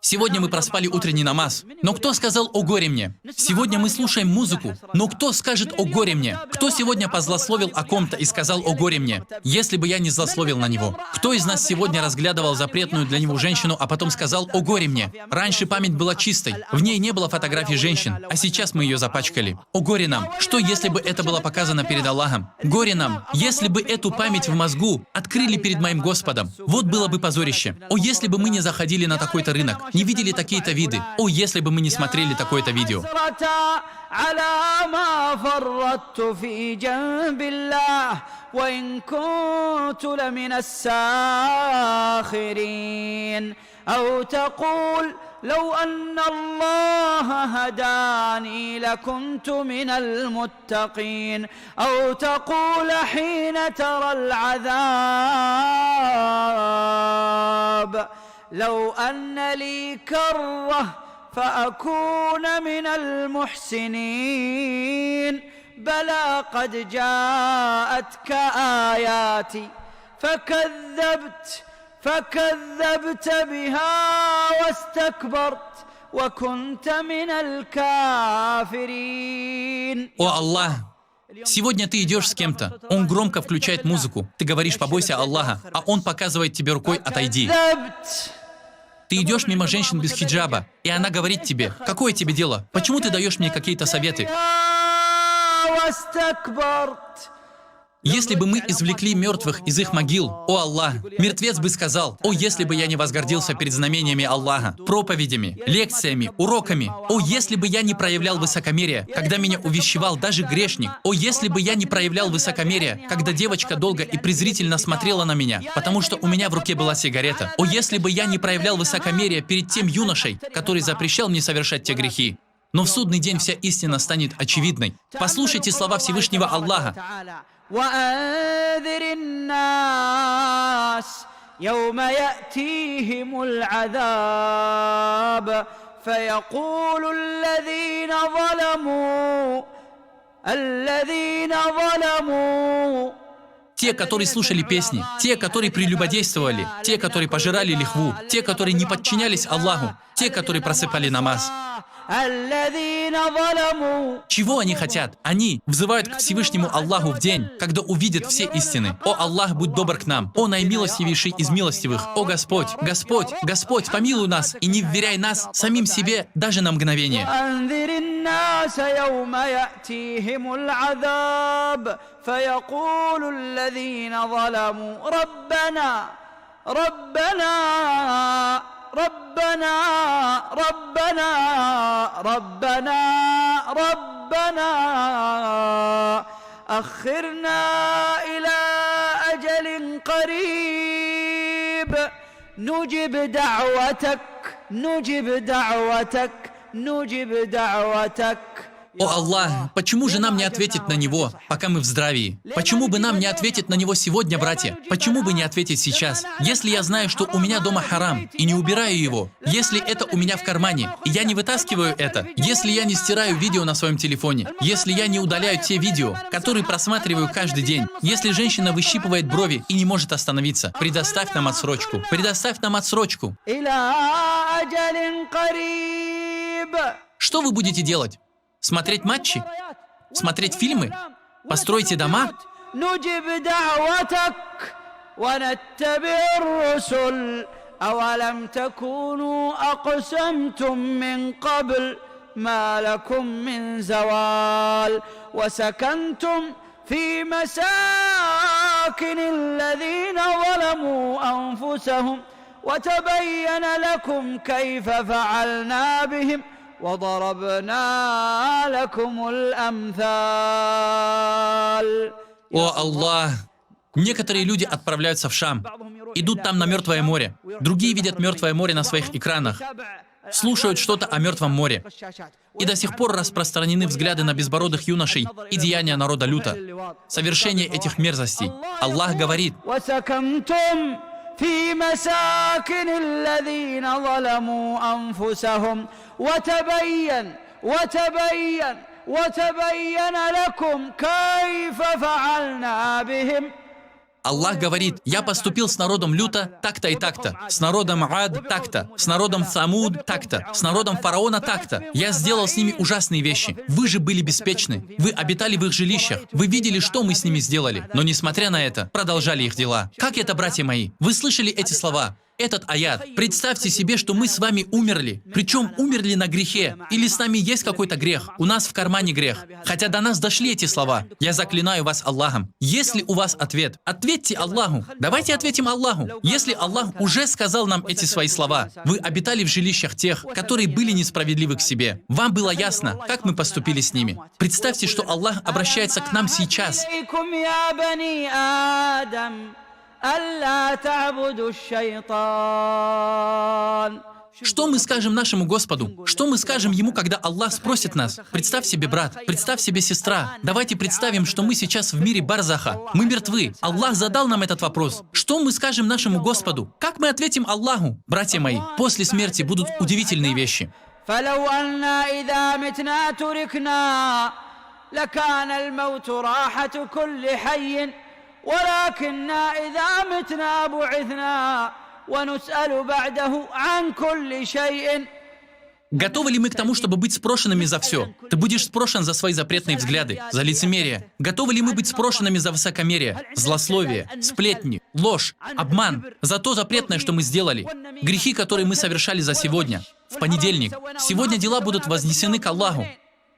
Сегодня мы проспали утренний намаз, но кто сказал «О горе мне»? Сегодня мы слушаем музыку, но кто скажет «О горе мне»? Кто сегодня позлословил о ком-то и сказал «О горе мне», если бы я не злословил на него? Кто из нас сегодня разглядывал запретную для него женщину, а потом сказал «О горе мне»? Раньше память была чистой, в ней не было фотографий женщин, а сейчас мы ее запачкали. О горе нам! Что, если бы это было показано перед Аллахом? Горе нам! Если бы эту память в мозгу открыли перед моим Господом, вот было бы позорище. О, если бы мы не заходили на такой-то рынок, не видели такие-то виды. О, если бы мы не смотрели такое-то видео. على ما فرطت في جنب الله وإن كنت لمن الساخرين أو تقول لو أن الله هداني لكنت من المتقين أو تقول حين ترى العذاب لو أن لي كرة فأكون من المحسنين بلى قد جاءتك آياتي فكذبت بها واستكبرت وكنت من الكافرين. О Аллах! Сегодня ты идешь с кем-то, он громко включает музыку, ты говоришь «побойся Аллаха», а он показывает тебе рукой «отойди». Ты идешь мимо женщин без хиджаба, и она говорит тебе, какое тебе дело, почему ты даешь мне какие-то советы? Если бы мы извлекли мертвых из их могил, о Аллах, мертвец бы сказал, о, если бы я не возгордился перед знамениями Аллаха, проповедями, лекциями, уроками, о, если бы я не проявлял высокомерие, когда меня увещевал даже грешник, о, если бы я не проявлял высокомерие, когда девочка долго и презрительно смотрела на меня, потому что у меня в руке была сигарета, о, если бы я не проявлял высокомерие перед тем юношей, который запрещал мне совершать те грехи. Но в судный день вся истина станет очевидной. Послушайте слова Всевышнего Аллаха. وأنذر الناس يوم يأتيهم العذاب فيقول الذين ظلموا Те, которые слушали песни, те, которые прелюбодействовали, те, которые пожирали лихву, те, которые не подчинялись Аллаху, те, которые просыпали намаз. Чего они хотят? Они взывают к Всевышнему Аллаху в день, когда увидят все истины. О Аллах, будь добр к нам. О наимилостивейший из милостивых. О Господь, Господь, Господь, помилуй нас и не вверяй нас самим себе даже на мгновение. ربنا أخرنا إلى أجل قريب نجب دعوتك. О Аллах, почему же нам не ответить на него, пока мы в здравии? Почему бы нам не ответить на него сегодня, братья? Почему бы не ответить сейчас? Если я знаю, что у меня дома харам, и не убираю его, если это у меня в кармане, и я не вытаскиваю это, если я не стираю видео на своем телефоне, если я не удаляю те видео, которые просматриваю каждый день, если женщина выщипывает брови и не может остановиться, предоставь нам отсрочку. Предоставь нам отсрочку. Что вы будете делать? Смотреть матчи? Смотреть фильмы? Построите дома? أولم تكونوا أقسمتم من قبل ما لكم من زوال وسكنتم في مساكن الذين ظلموا أنفسهم وتبين لكم كيف فعلنا بهم وضربنا لكم الأمثال. О Аллах! Некоторые люди отправляются в Шам, идут там на Мертвое море. Другие видят Мертвое море на своих экранах, слушают что-то о Мертвом море. И до сих пор распространены взгляды на безбородых юношей и деяния народа люта, совершение этих мерзостей. Аллах говорит: في مساكن الذين ظلموا أنفسهم وتبين لكم كيف فعلنا بهم. Аллах говорит: я поступил с народом люта так-то и так-то, с народом Ад так-то, с народом Самуд так-то, с народом фараона так-то. Я сделал с ними ужасные вещи. Вы же были беспечны. Вы обитали в их жилищах. Вы видели, что мы с ними сделали. Но несмотря на это, продолжали их дела. Как это, братья мои? Вы слышали эти слова? этот аят. Представьте себе, что мы с вами умерли. Причем умерли на грехе. Или с нами есть какой-то грех. У нас в кармане грех. Хотя до нас дошли эти слова. Я заклинаю вас Аллахом. Если у вас ответ, ответьте Аллаху. Давайте ответим Аллаху. Если Аллах уже сказал нам эти свои слова, вы обитали в жилищах тех, которые были несправедливы к себе. Вам было ясно, как мы поступили с ними. Представьте, что Аллах обращается к нам сейчас. Что мы скажем нашему Господу? Что мы скажем Ему, когда Аллах спросит нас? Представь себе, брат, представь себе, сестра. Давайте представим, что мы сейчас в мире барзаха. Мы мертвы. Аллах задал нам этот вопрос. Что мы скажем нашему Господу? Как мы ответим Аллаху? Братья мои, после смерти будут удивительные вещи. Готовы ли мы к тому, чтобы быть спрошенными за все? Ты будешь спрошен за свои запретные взгляды, за лицемерие. Готовы ли мы быть спрошенными за высокомерие, злословие, сплетни, ложь, обман, за то запретное, что мы сделали, грехи, которые мы совершали за сегодня, в понедельник? Сегодня дела будут вознесены к Аллаху.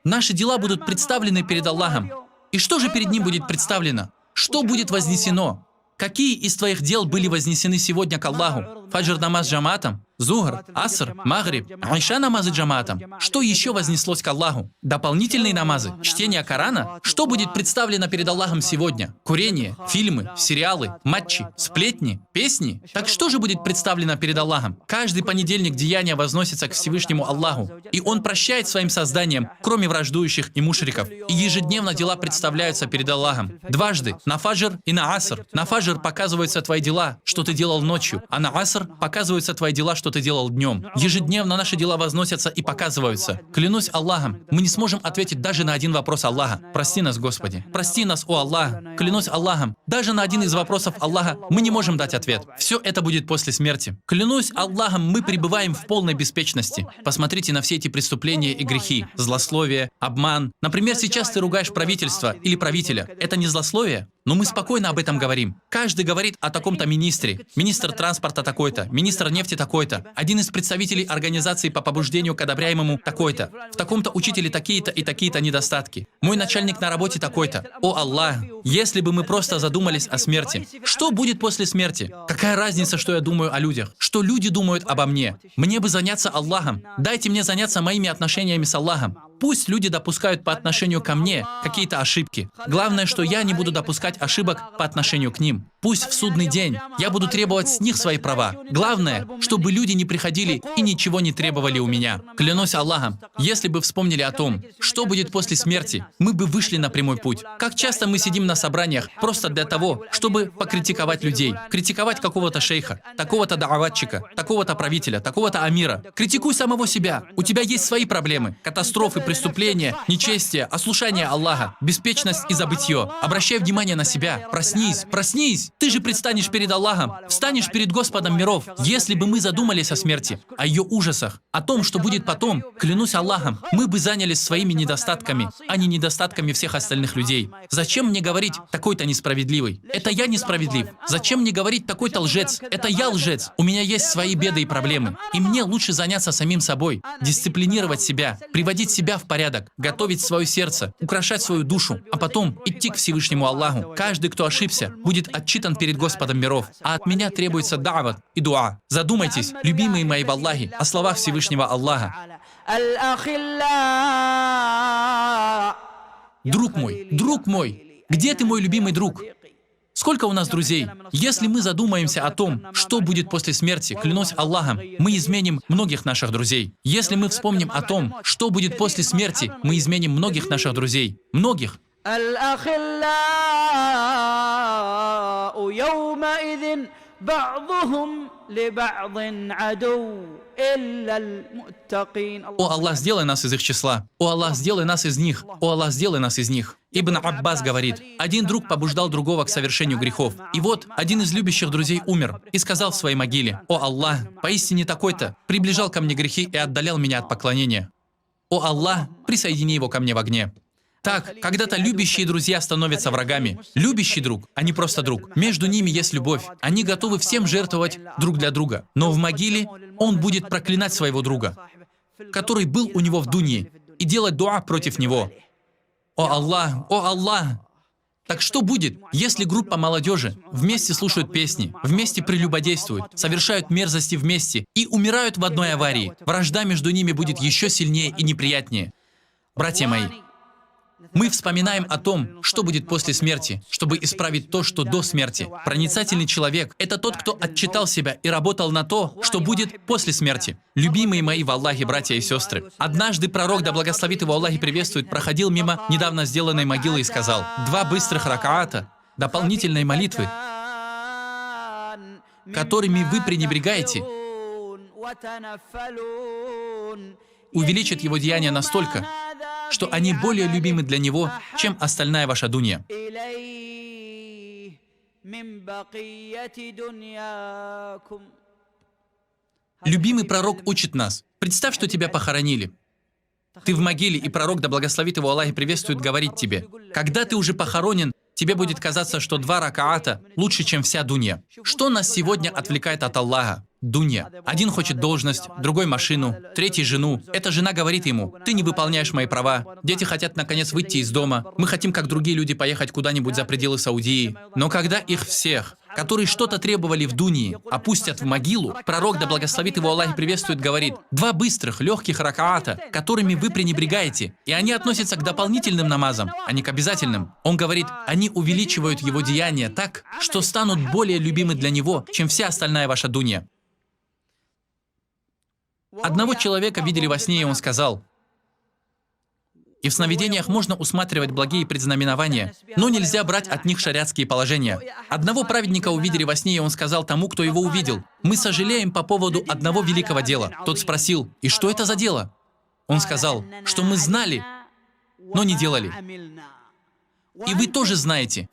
Наши дела будут представлены перед Аллахом. И что же перед Ним будет представлено? Что будет вознесено? Какие из твоих дел были вознесены сегодня к Аллаху? Фаджр намаз джамаатом, Зухр, Аср, Магриб, Айша намазы джамаатом. Что еще вознеслось к Аллаху? Дополнительные намазы, чтение Корана? Что будет представлено перед Аллахом сегодня? Курение, фильмы, сериалы, матчи, сплетни, песни? Так что же будет представлено перед Аллахом? Каждый понедельник деяния возносятся к Всевышнему Аллаху, и Он прощает своим созданием, кроме враждующих и мушриков. И ежедневно дела представляются перед Аллахом. Дважды, на Фаджр и на Аср. На Фаджр показываются твои дела, что ты делал ночью, а на Аср показываются твои дела, что ты делал днем. Ежедневно наши дела возносятся и показываются. Клянусь Аллахом, мы не сможем ответить даже на один вопрос Аллаха. Прости нас, Господи. Прости нас, о Аллах. Клянусь Аллахом, даже на один из вопросов Аллаха мы не можем дать ответ. Все это будет после смерти. Клянусь Аллахом, мы пребываем в полной беспечности. Посмотрите на все эти преступления и грехи. Злословие, обман. Например, сейчас ты ругаешь правительство или правителя. Это не злословие? Но мы спокойно об этом говорим. Каждый говорит о таком-то министре. Министр транспорта такой-то, министр нефти такой-то, один из представителей организации по побуждению к одобряемому такой-то. В таком-то учителе такие-то и такие-то недостатки. Мой начальник на работе такой-то. О Аллах, если бы мы просто задумались о смерти. Что будет после смерти? Какая разница, что я думаю о людях? Что люди думают обо мне? Мне бы заняться Аллахом. Дайте мне заняться моими отношениями с Аллахом. Пусть люди допускают по отношению ко мне какие-то ошибки. Главное, что я не буду допускать ошибок по отношению к ним. Пусть в судный день я буду требовать с них свои права. Главное, чтобы люди не приходили и ничего не требовали у меня. Клянусь Аллахом, если бы вспомнили о том, что будет после смерти, мы бы вышли на прямой путь. Как часто мы сидим на собраниях просто для того, чтобы покритиковать людей, критиковать какого-то шейха, такого-то дааватчика, такого-то правителя, такого-то амира. Критикуй самого себя. У тебя есть свои проблемы, катастрофы, преступления, нечестие, ослушание Аллаха, беспечность и забытье. Обращай внимание на себя. Проснись, проснись. Ты же предстанешь перед Аллахом, встанешь перед Господом миров. Если бы мы задумались о смерти, о ее ужасах, о том, что будет потом, клянусь Аллахом, мы бы занялись своими недостатками, а не недостатками всех остальных людей. Зачем мне говорить «такой-то несправедливый»? Это я несправедлив. Зачем мне говорить «такой-то лжец»? Это я лжец. У меня есть свои беды и проблемы. И мне лучше заняться самим собой, дисциплинировать себя, приводить себя в порядок, готовить свое сердце, украшать свою душу, а потом идти к Всевышнему Аллаху. Каждый, кто ошибся, будет отчитан перед Господом миров, а от меня требуется да'ват и дуа. Задумайтесь, любимые мои в Аллахе, о словах Всевышнего Аллаха. Друг мой, где ты, мой любимый друг? Сколько у нас друзей? Если мы задумаемся о том, что будет после смерти, клянусь Аллахом, мы изменим многих наших друзей. Если мы вспомним о том, что будет после смерти, мы изменим многих наших друзей. Многих. О Аллах, сделай нас из их числа. О Аллах, сделай нас из них. О Аллах, сделай нас из них. Ибн Аббас говорит, один друг побуждал другого к совершению грехов. И вот один из любящих друзей умер и сказал в своей могиле: «О Аллах, поистине такой-то приближал ко мне грехи и отдалял меня от поклонения. О Аллах, присоедини его ко мне в огне». Так, когда-то любящие друзья становятся врагами. Любящий друг, а не просто друг. Между ними есть любовь. Они готовы всем жертвовать друг для друга. Но в могиле он будет проклинать своего друга, который был у него в дунье, и делать дуа против него. О Аллах! О Аллах! Так что будет, если группа молодежи вместе слушают песни, вместе прелюбодействуют, совершают мерзости вместе и умирают в одной аварии? Вражда между ними будет еще сильнее и неприятнее. Братья мои, мы вспоминаем о том, что будет после смерти, чтобы исправить то, что до смерти. Проницательный человек — это тот, кто отчитал себя и работал на то, что будет после смерти. Любимые мои в Аллахе братья и сестры, однажды пророк, да благословит его Аллах и приветствует, проходил мимо недавно сделанной могилы и сказал: 2 быстрых ракаата, дополнительной молитвы, которыми вы пренебрегаете, увеличат его деяния настолько, что они более любимы для него, чем остальная ваша дунья. Любимый пророк учит нас. Представь, что тебя похоронили. Ты в могиле, и пророк, да благословит его Аллах и приветствует, говорит тебе: когда ты уже похоронен, тебе будет казаться, что 2 ракаата лучше, чем вся дунья. Что нас сегодня отвлекает от Аллаха? Дунья. Один хочет должность, другой машину, третий жену. Эта жена говорит ему: ты не выполняешь мои права. Дети хотят наконец выйти из дома. Мы хотим, как другие люди, поехать куда-нибудь за пределы Саудии. Но когда их всех, которые что-то требовали в дуньи, опустят в могилу, пророк, да благословит его Аллах и приветствует, говорит: 2 быстрых, легких ракаата, которыми вы пренебрегаете. И они относятся к дополнительным намазам, а не к обязательным. Он говорит, они увеличивают его деяния так, что станут более любимы для него, чем вся остальная ваша дунья. Одного человека видели во сне, и он сказал: и в сновидениях можно усматривать благие предзнаменования, но нельзя брать от них шариатские положения. Одного праведника увидели во сне, и он сказал тому, кто его увидел: мы сожалеем по поводу одного великого дела. Тот спросил: и что это за дело? Он сказал, что мы знали, но не делали. И вы тоже знаете,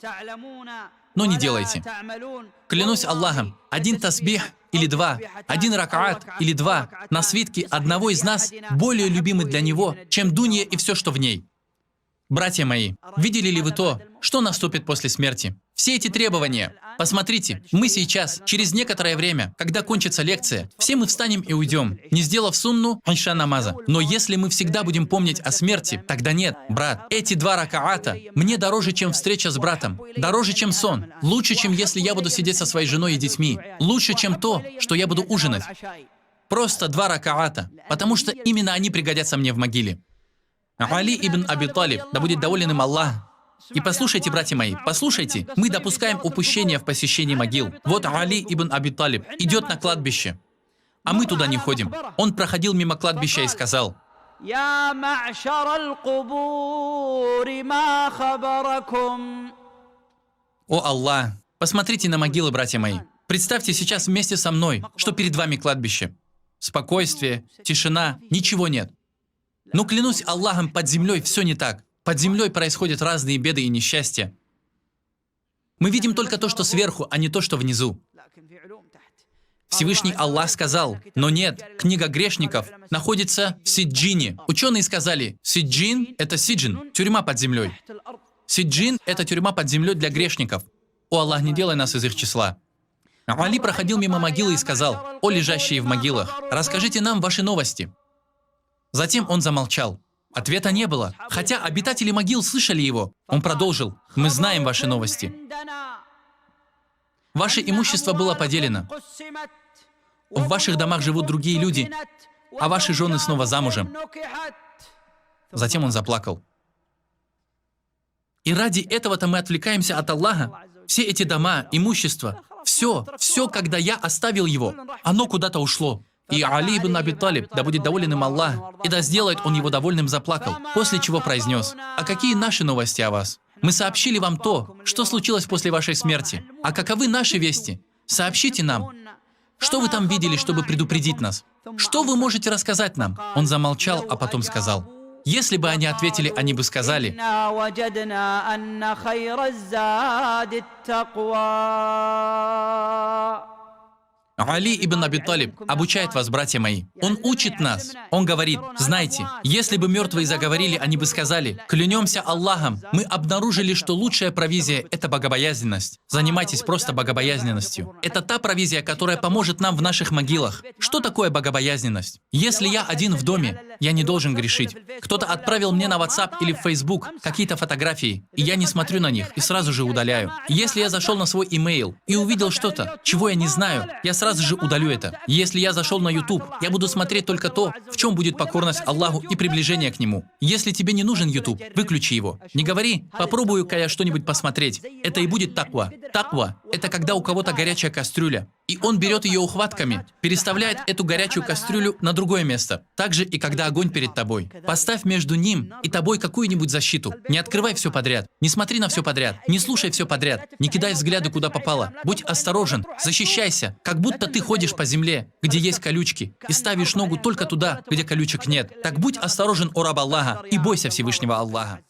но не делайте. Клянусь Аллахом, 1 тасбих или 2, 1 ракаат или 2 на свитке одного из нас более любимы для него, чем дунья и все, что в ней. Братья мои, видели ли вы то, что наступит после смерти? Все эти требования. Посмотрите, мы сейчас, через некоторое время, когда кончится лекция, все мы встанем и уйдем, не сделав сунну иша намаза. Но если мы всегда будем помнить о смерти, тогда нет, брат, эти 2 ракаата мне дороже, чем встреча с братом, дороже, чем сон, лучше, чем если я буду сидеть со своей женой и детьми, лучше, чем то, что я буду ужинать. Просто 2 ракаата, потому что именно они пригодятся мне в могиле. Али ибн Аби Талиб, да будет доволен им Аллах. И послушайте, братья мои, послушайте, мы допускаем упущение в посещении могил. Вот Али ибн Аби Талиб идет на кладбище, а мы туда не ходим. Он проходил мимо кладбища и сказал: о Аллах, посмотрите на могилы, братья мои. Представьте сейчас вместе со мной, что перед вами кладбище. Спокойствие, тишина, ничего нет. Но клянусь Аллахом, под землей все не так. Под землей происходят разные беды и несчастья. Мы видим только то, что сверху, а не то, что внизу. Всевышний Аллах сказал: но нет, книга грешников находится в Сиджине. Ученые сказали, Сиджин — это Сиджин, тюрьма под землей. Сиджин — это тюрьма под землей для грешников. О Аллах, не делай нас из их числа. Али проходил мимо могилы и сказал: о лежащие в могилах, расскажите нам ваши новости. Затем он замолчал. Ответа не было, хотя обитатели могил слышали его. Он продолжил: мы знаем ваши новости. Ваше имущество было поделено. В ваших домах живут другие люди, а ваши жены снова замужем. Затем он заплакал. И ради этого-то мы отвлекаемся от Аллаха. Все эти дома, имущество, все, когда я оставил его, оно куда-то ушло. И Али ибн Аби Талиб, да будет доволен им Аллах, и да сделает он его довольным, заплакал, после чего произнес: а какие наши новости о вас? Мы сообщили вам то, что случилось после вашей смерти. А каковы наши вести? Сообщите нам. Что вы там видели, чтобы предупредить нас? Что вы можете рассказать нам? Он замолчал, а потом сказал: если бы они ответили, они бы сказали: Али ибн Аби Талиб обучает вас, братья мои. Он учит нас. Он говорит, знаете, если бы мертвые заговорили, они бы сказали, клянемся Аллахом, мы обнаружили, что лучшая провизия – это богобоязненность. Занимайтесь просто богобоязненностью. Это та провизия, которая поможет нам в наших могилах. Что такое богобоязненность? Если я один в доме, я не должен грешить. Кто-то отправил мне на WhatsApp или в Facebook какие-то фотографии, и я не смотрю на них, и сразу же удаляю. Если я зашел на свой имейл и увидел что-то, чего я не знаю, я сразу же удалю это. Если я зашел на YouTube, я буду смотреть только то, в чем будет покорность Аллаху и приближение к Нему. Если тебе не нужен YouTube, выключи его. Не говори, попробую-ка я что-нибудь посмотреть. Это и будет таква. Таква – это когда у кого-то горячая кастрюля, и он берет ее ухватками, переставляет эту горячую кастрюлю на другое место. Так же и когда огонь перед тобой. Поставь между ним и тобой какую-нибудь защиту. Не открывай все подряд, не смотри на все подряд, не слушай все подряд, не кидай взгляды куда попало. Будь осторожен, защищайся, как будто ты ходишь по земле, где есть колючки, и ставишь ногу только туда, где колючек нет. Так будь осторожен, о раб Аллаха, и бойся Всевышнего Аллаха.